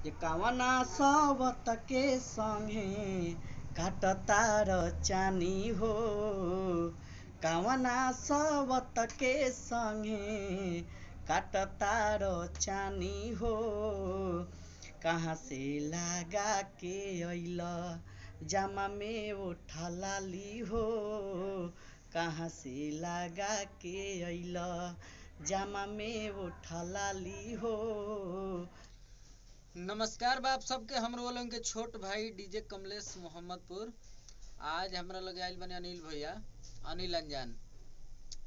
जे कवना सबत के संगे काटतार चानी हो, कवना सबत के संगे काटतार चानी हो। कहाँ से लगा के अइल जामा में ओठा लाली हो, कहाँ से लगा के अइल जामा में ओठा लाली हो। नमस्कार बाप सबके, हम लोगन के छोट भाई डीजे कमलेश मोहम्मदपुर। आज हमरा लगे आइल बने अनिल भैया, अनिल अनजान,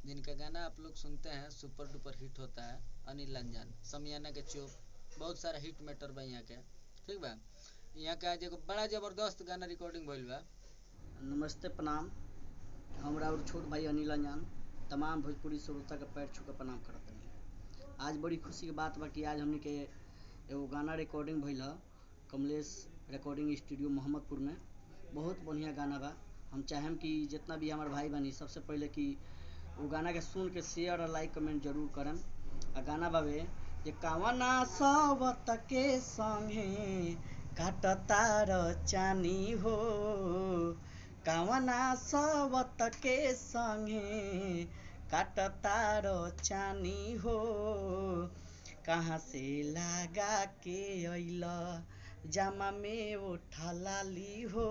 जिनका गाना आप लोग सुनते हैं सुपर डुपर हिट होता है। अनिल अनजान, समियाना के चोप, बहुत सारा हिट मैटर बा यहाँ के। ठीक बा, यहाँ के आज एगो बड़ा जबरदस्त गाना रिकॉर्डिंग भइल बा। नमस्ते प्रणाम। हमरा और छोट भाई अनिल अनजान तमाम भोजपुरी श्रोता के पैर छू के प्रणाम करत हनी। आज बड़ी खुशी के बात बा कि आज हमनी के एगो गाना रिकॉर्डिंग भइल ह कमलेश रिकॉर्डिंग स्टूडियो मोहम्मदपुर में। बहुत बढ़िया गाना बा। हम चाहेम कि जितना भी हमार भाई बानी सबसे पहले कि वो गाना के सुन के शेयर और लाइक कमेंट जरूर करम। आ गाना बावे जे कवना सबत के संगे काटतार चानी हो, कवना सबत के संगे काटतार चानी हो। कहाँ से लगा के अइल जामा में ओठा लाली हो,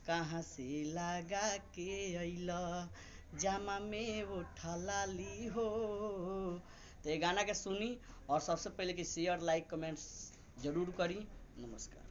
कहाँ से लगा के अइल जामा में ओठा लाली हो। तो ये गाना के सुनी और सबसे पहले कि शेयर लाइक कमेंट्स जरूर करी। नमस्कार।